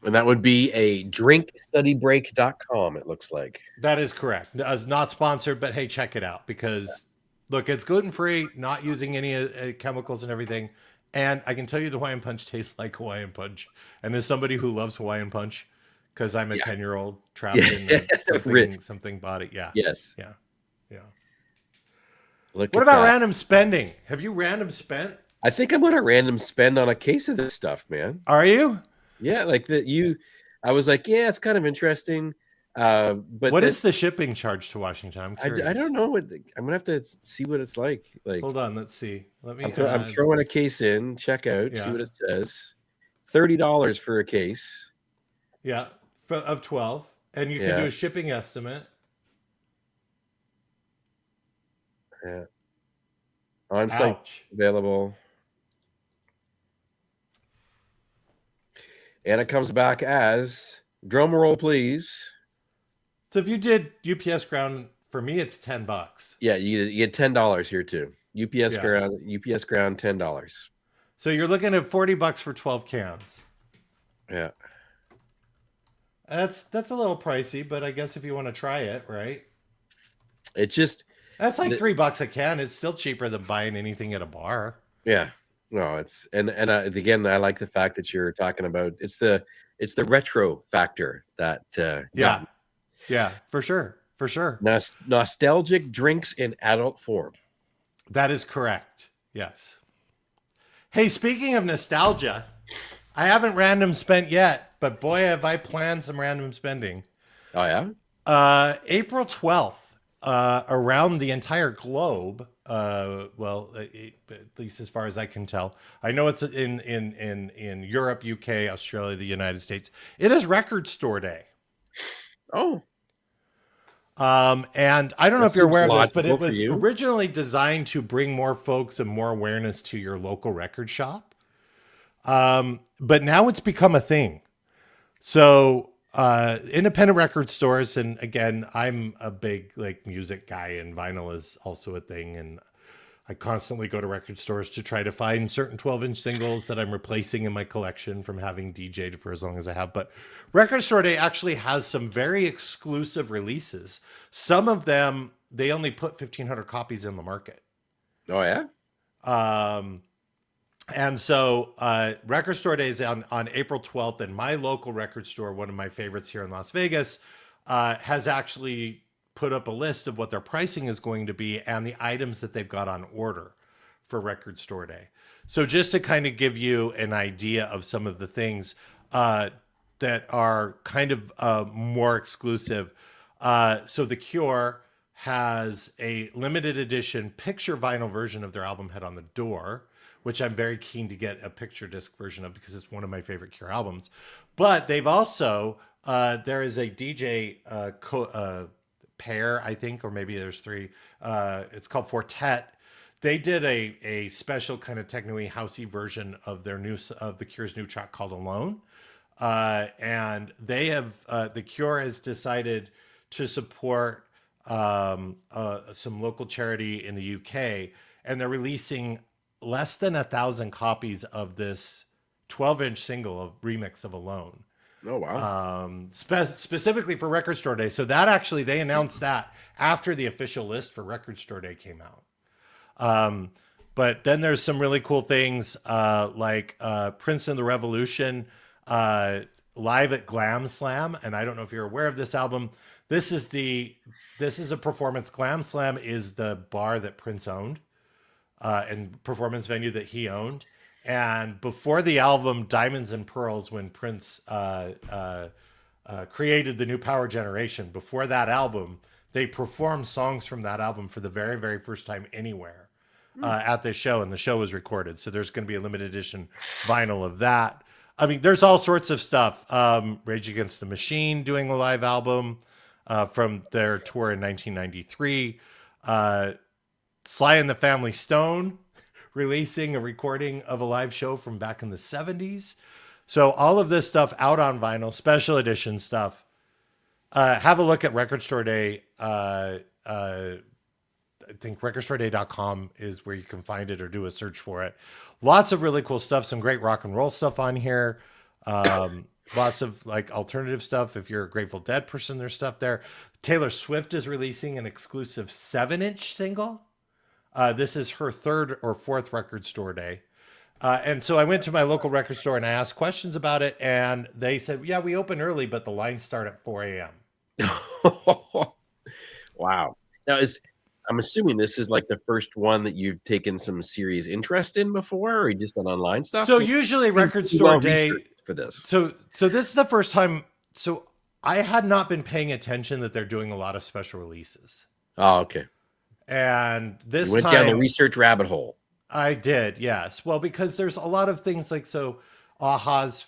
And that would be a drinkstudybreak.com, it looks like. That is correct. It's not sponsored, but hey, check it out because look, it's gluten-free, not using any chemicals and everything. And I can tell you the Hawaiian Punch tastes like Hawaiian Punch. And as somebody who loves Hawaiian Punch, because I'm a 10-year-old trapped in something body. Yeah. Yes. Yeah. Yeah. What about random spending? Have you random spent? I think I'm going to random spend on a case of this stuff, man. Are you? Yeah. Like that I was like, yeah, it's kind of interesting. But what is the shipping charge to Washington? I'm curious. I don't know. I'm going to have to see what it's like. Hold on. Let's see. I'm throwing a case in, check out, see what it says. $30 for a case. Yeah. Of 12. And you can do a shipping estimate. Yeah. On-site available. And it comes back as, drum roll, please. So if you did UPS ground, for me, it's $10. Yeah, you get $10 here too. UPS ground, $10. So you're looking at $40 for 12 cans. Yeah. That's a little pricey, but I guess if you want to try it, right? It's just that's like $3 a can. It's still cheaper than buying anything at a bar. Yeah. No, it's and again, I like the fact that you're talking about it's the retro factor that yeah, for sure. Nostalgic drinks in adult form. That is correct. Yes. Hey, speaking of nostalgia, I haven't random spent yet, but boy, have I planned some random spending. Oh yeah. April 12th. around the entire globe. At least as far as I can tell, I know it's in Europe, UK, Australia, the United States. It is Record Store Day. Oh, And I don't know That if you're seems aware of this, but logical it for was you. originally designed to bring more folks and more awareness to your local record shop. But now it's become a thing. So independent record stores, and again, I'm a big like music guy, and vinyl is also a thing, and I constantly go to record stores to try to find certain 12-inch singles that I'm replacing in my collection from having DJ'd for as long as I have. But Record Store Day actually has some very exclusive releases. Some of them, they only put 1,500 copies in the market. oh yeah. And so Record Store Day is on April 12th, and my local record store, one of my favorites here in Las Vegas, has actually put up a list of what their pricing is going to be and the items that they've got on order for Record Store Day. So just to kind of give you an idea of some of the things that are kind of more exclusive. So The Cure has a limited edition picture vinyl version of their album Head on the Door, which I'm very keen to get a picture disc version of because it's one of my favorite Cure albums. But they've also, there is a DJ pair, I think, or maybe there's three. It's called Fortet. They did a special kind of techno-y housey version of The Cure's new track called Alone. And they have, The Cure has decided to support some local charity in the UK, and they're releasing less than 1,000 copies of this 12-inch single of remix of Alone. Oh wow. Specifically for Record Store Day. So that actually, they announced that after the official list for Record Store Day came out. But then there's some really cool things like Prince and the Revolution live at Glam Slam. And I don't know if you're aware of this album. This is a performance. Glam Slam is the bar that Prince owned and performance venue that he owned. And before the album Diamonds and Pearls, when Prince created the new Power Generation, before that album, they performed songs from that album for the very, very first time anywhere at this show. And the show was recorded. So there's going to be a limited edition vinyl of that. I mean, there's all sorts of stuff. Rage Against the Machine doing a live album from their tour in 1993. Sly and the Family Stone releasing a recording of a live show from back in the 70s. So all of this stuff out on vinyl, special edition stuff. Have a look at Record Store Day. I think recordstoreday.com is where you can find it, or do a search for it. Lots of really cool stuff. Some great rock and roll stuff on here. Lots of like alternative stuff. If you're a Grateful Dead person, there's stuff there. Taylor Swift is releasing an exclusive 7-inch single. This is her third or fourth Record Store Day. And so I went to my local record store and I asked questions about it. And they said, yeah, we open early, but the lines start at 4 a.m. Wow. Now I'm assuming this is like the first one that you've taken some serious interest in before, or you just done online stuff? So usually Record Store Day for this. So this is the first time. So I had not been paying attention that they're doing a lot of special releases. Oh, okay. And this you went time down the research rabbit hole. I did, yes. Well, because there's a lot of things like, so Aha's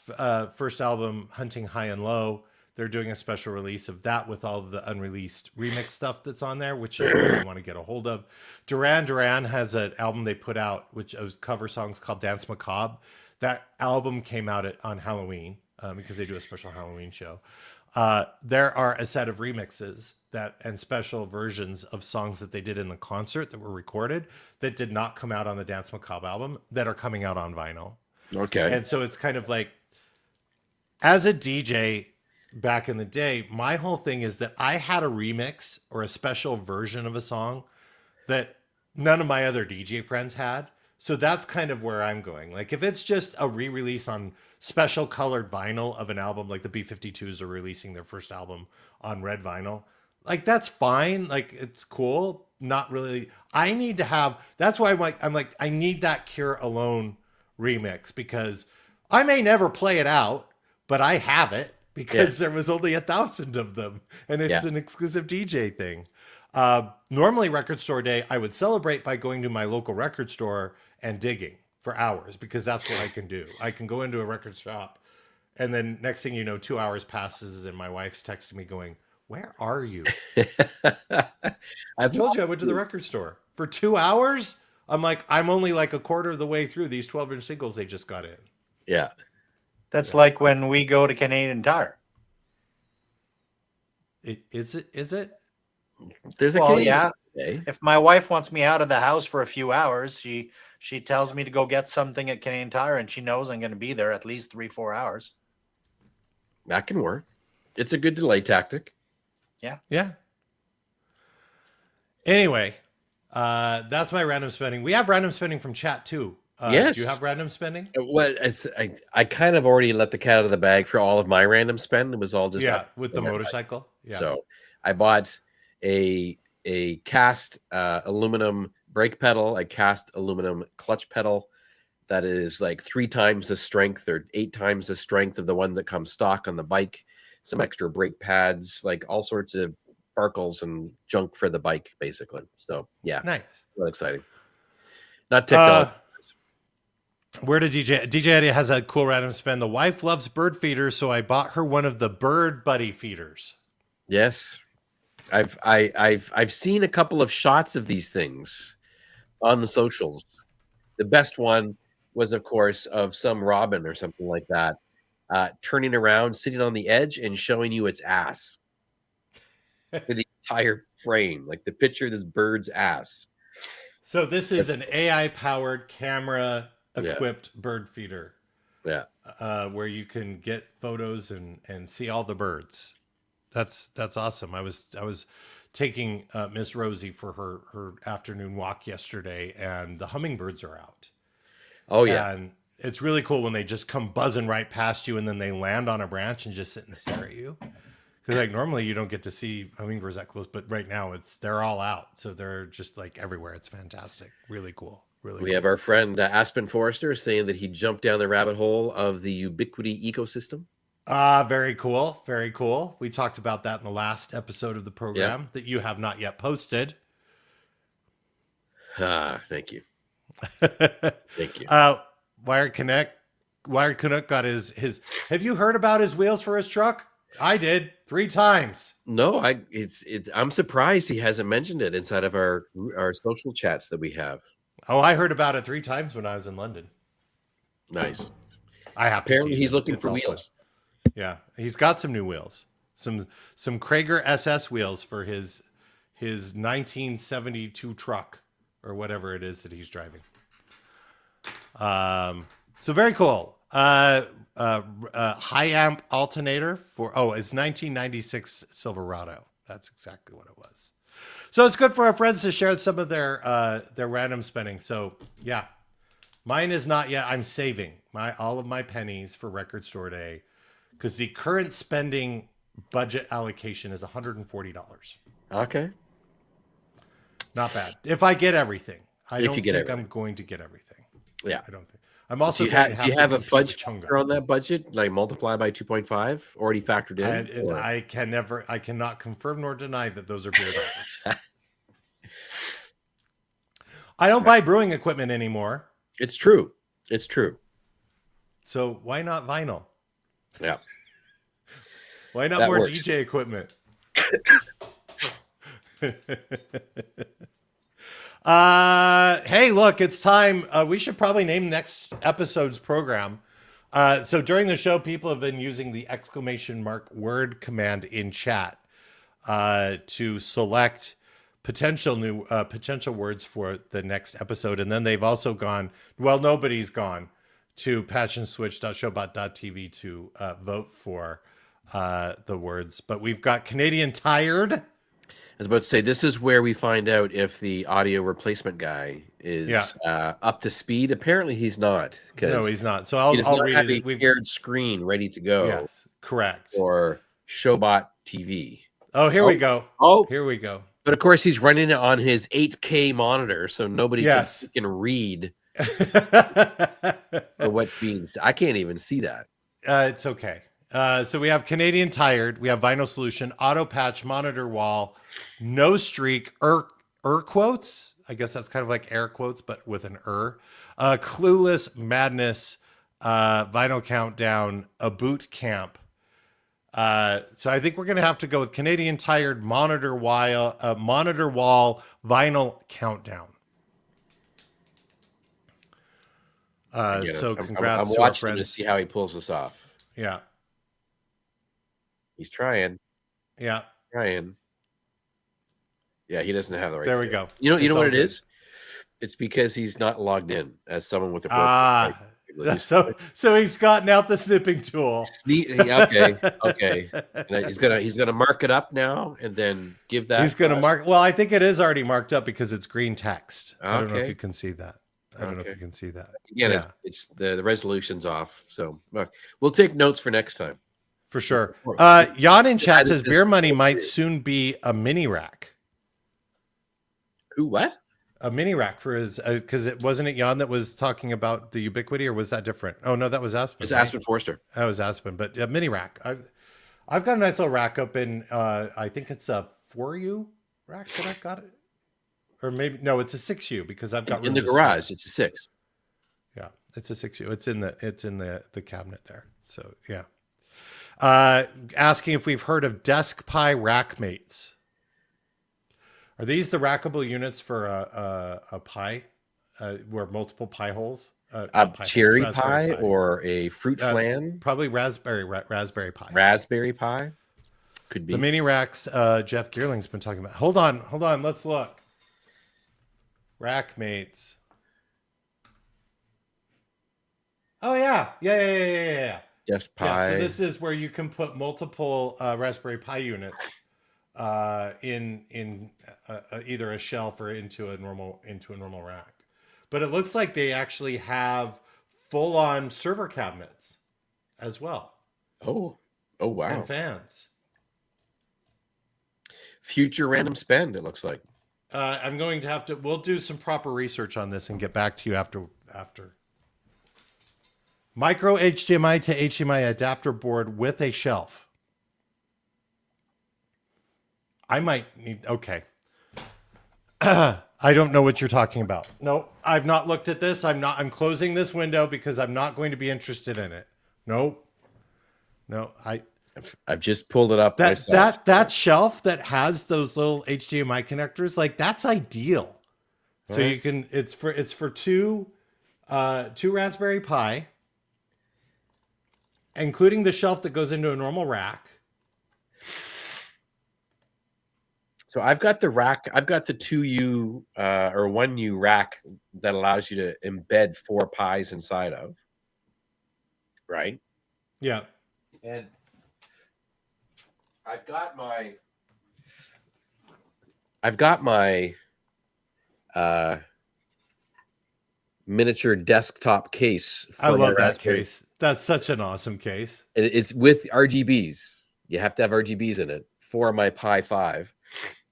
first album, Hunting High and Low, they're doing a special release of that with all the unreleased remix stuff that's on there, which is what I want to get a hold of. Duran Duran has an album they put out, which was cover songs called Dance Macabre. That album came out on Halloween because they do a special Halloween show. There are a set of remixes and special versions of songs that they did in the concert that were recorded that did not come out on the Dance Macabre album that are coming out on vinyl. Okay. And so it's kind of like, as a DJ back in the day, my whole thing is that I had a remix or a special version of a song that none of my other DJ friends had. So that's kind of where I'm going. Like if it's just a re-release on special colored vinyl of an album, like the B-52s are releasing their first album on red vinyl, like that's fine. Like it's cool. Not really. I need to have, that's why I'm like, I need that Cure Alone remix because I may never play it out, but I have it because there was only 1,000 of them and it's an exclusive DJ thing. Normally, record store day, I would celebrate by going to my local record store and digging for hours because that's what I can do. I can go into a record shop, and then next thing you know, 2 hours passes, and my wife's texting me going, "Where are you?" I told you I went to the record store for 2 hours. I'm like, I'm only like a quarter of the way through these 12-inch singles they just got in. Yeah. That's like when we go to Canadian Tire. Is it? There's a Well, case yeah. today. If my wife wants me out of the house for a few hours, she tells me to go get something at Canadian Tire, and she knows I'm going to be there at least 3-4 hours. That can work. It's a good delay tactic. Yeah. Anyway, that's my random spending. We have random spending from chat too. Yes. Do you have random spending? I kind of already let the cat out of the bag for all of my random spend. It was all just with the motorcycle. Yeah. So I bought a cast aluminum brake pedal, a cast aluminum clutch pedal that is like 3 times the strength or 8 times the strength of the one that comes stock on the bike. Some extra brake pads, like all sorts of sparkles and junk for the bike, basically. So yeah, Nice. Really exciting. Not technology. Where did DJ Eddie has a cool random spend? The wife loves bird feeders, so I bought her one of the Bird Buddy feeders. Yes, I've seen a couple of shots of these things on the socials. The best one was, of course, of some robin or something like that, turning around, sitting on the edge, and showing you its ass for the entire frame, like the picture of this bird's ass. So this is an AI-powered camera equipped bird feeder. Yeah. Where you can get photos and see all the birds. That's awesome. I was taking Miss Rosie for her afternoon walk yesterday, and the hummingbirds are out. Oh yeah. And it's really cool when they just come buzzing right past you and then they land on a branch and just sit and stare at you. Because like normally you don't get to see hummingbirds that close, but right now they're all out. So they're just like everywhere. It's fantastic. Really cool. We have our friend Aspen Forrester saying that he jumped down the rabbit hole of the Ubiquity ecosystem. Very cool. Very cool. We talked about that in the last episode of the program that you have not yet posted. Thank you. Thank you. Wired Canuck got his. Have you heard about his wheels for his truck? I did 3 times. No, I'm surprised he hasn't mentioned it inside of our social chats that we have. Oh, I heard about it 3 times when I was in London. Nice. I have to. Apparently, he's looking for wheels. Yeah, he's got some new wheels, some Krager SS wheels for his 1972 truck or whatever it is that he's driving. So very cool. High amp alternator it's 1996 Silverado. That's exactly what it was. So it's good for our friends to share some of their random spending. So yeah, mine is not yet. I'm saving all of my pennies for record store day because the current spending budget allocation is $140. Okay, not bad. If I get everything, I don't think everything. I'm going to get everything. Yeah, I don't think. I'm also. Do you have a fudge factor on that budget, like multiply by 2.5, already factored in? I cannot confirm nor deny that those are beer dollars. I don't buy brewing equipment anymore. It's true. So why not vinyl? Yeah. Why not more DJ equipment? Hey, look, it's time. We should probably name next episode's program. So during the show, people have been using the !word command in chat to select potential words for the next episode. And then they've also gone, well, nobody's gone to passionswitch.showbot.tv to vote for the words. But we've got Canadian Tired. I was about to say, this is where we find out if the audio replacement guy is up to speed. Apparently, he's not. No, he's not. So I'll read it. We've shared screen ready to go. Yes, correct. Or Showbot TV. Oh, here we go. Here we go. But of course, he's running it on his 8K monitor, so nobody can read what's being. I can't even see that. It's okay. So we have Canadian Tired, we have Vinyl Solution, Auto Patch, Monitor Wall, No Streak, quotes. I guess that's kind of like air quotes, but with an Clueless, Madness, Vinyl Countdown, A Boot Camp. So I think we're going to have to go with Canadian Tired, Monitor Wall, Vinyl Countdown. So congrats I'm to our watching him to friends. see how he pulls this off. Yeah. He's trying. Yeah. Yeah, he doesn't have the right. There we go. You know It's what all it good. is? It's because he's not logged in as someone with a broken So he's gotten out the snipping tool. Okay. And he's gonna mark it up now and then give that. He's going to mark. Well, I think it is already marked up because it's green text. I don't know if Okay. you can see that. Again, Yeah. It's the resolution's off. So we'll take notes for next time. For sure. Jan in chat says Beer Money might soon be a mini rack. Who? What? A mini rack for his, because it wasn't it Jan that was talking about the Ubiquity, or was that different? Oh no, that was Aspen. It's Aspen Forster. That was Aspen, but a mini rack. I've got a nice little rack up in. I think it's a 4U rack that I've got it, or maybe no, it's a 6U because I've got room In the to garage. spare. It's a 6. Yeah, it's a 6U. It's in the cabinet there. So yeah. Asking if we've heard of Desk Pi rack mates. Are these the rackable units for a Pi, where multiple Pi holes? Cherry Pi or a fruit flan? Probably Raspberry Pi. Raspberry Pi could be. The mini racks Jeff Gearling's been talking about. Hold on. Let's look. Rack mates. Oh yeah. Desk Pi. Yeah, so this is where you can put multiple Raspberry Pi units in either a shelf or into a normal rack. But it looks like they actually have full-on server cabinets as well. Oh wow. And fans. Future random spend, it looks like. I'm going to we'll do some proper research on this and get back to you after. Micro HDMI to HDMI adapter board with a shelf. I might need, okay. I don't know what you're talking about. No, I've not looked at this. I'm closing this window because I'm not going to be interested in it. No, I've just pulled it up. That shelf that has those little HDMI connectors, like that's ideal. So you can, it's for two Raspberry Pi, including the shelf that goes into a normal rack. So I've got the rack. I've got the 2U or 1U rack that allows you to embed 4 Pis inside of. Right? Yeah. And I've got my miniature desktop case. I love that case. That's such an awesome case. It's with RGBs. You have to have RGBs in it for my Pi 5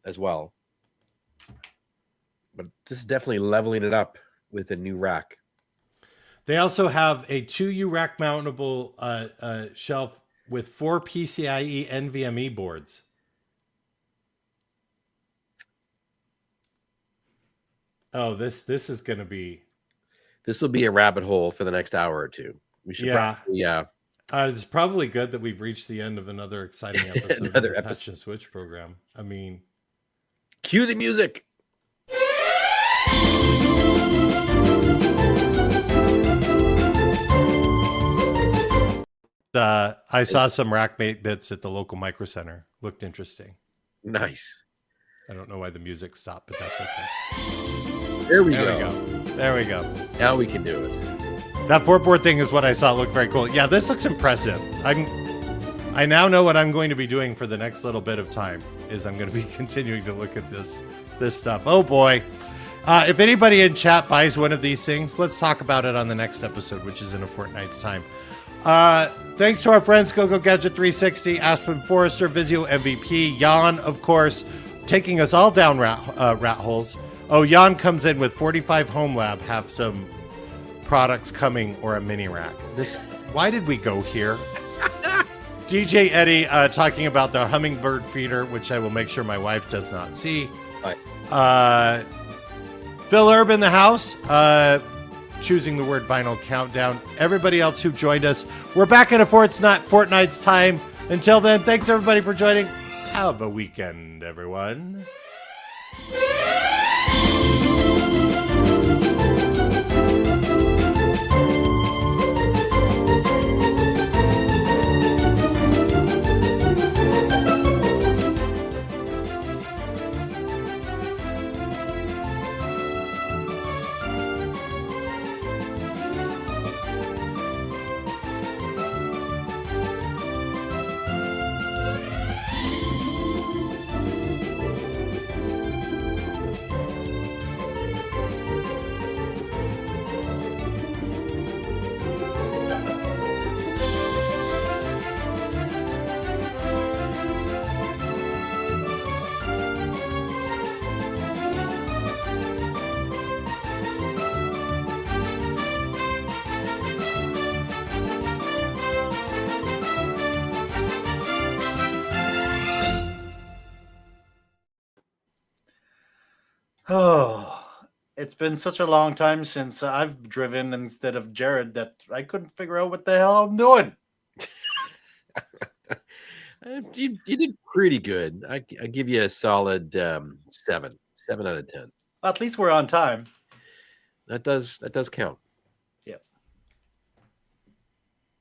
as well. But this is definitely leveling it up with a new rack. They also have a 2U rack mountable shelf with 4 PCIe NVMe boards. Oh, this is going to be... This will be a rabbit hole for the next hour or two. We should it's probably good that we've reached the end of another exciting episode of the Patch and Switch program. I mean... Cue the music! I saw some rackmate bits at the local micro center. Looked interesting. Nice. I don't know why the music stopped, but that's okay. There we go. There we go. Now we can do it. That 4-board thing is what I saw. It looked very cool. Yeah, this looks impressive. I now know what I'm going to be doing for the next little bit of time. Is I'm going to be continuing to look at this stuff. Oh boy. If anybody in chat buys one of these things, let's talk about it on the next episode, which is in a fortnight's time. Thanks to our friends GoGo Gadget 360, Aspen Forrester, Vizio MVP, Jan, of course, taking us all down rat holes. Oh, Jan comes in with 45 Home Lab, have some products coming, or a mini rack. Why did we go here? DJ Eddie talking about the hummingbird feeder, which I will make sure my wife does not see. Right. Phil Erb in the house, choosing the word vinyl countdown. Everybody else who joined us, we're back in a fortnight's time. Until then, thanks everybody for joining. Have a weekend, everyone. Oh, it's been such a long time since I've driven instead of Jared that I couldn't figure out what the hell I'm doing. You did pretty good. I give you a solid 7 out of 10. At least we're on time. That does count.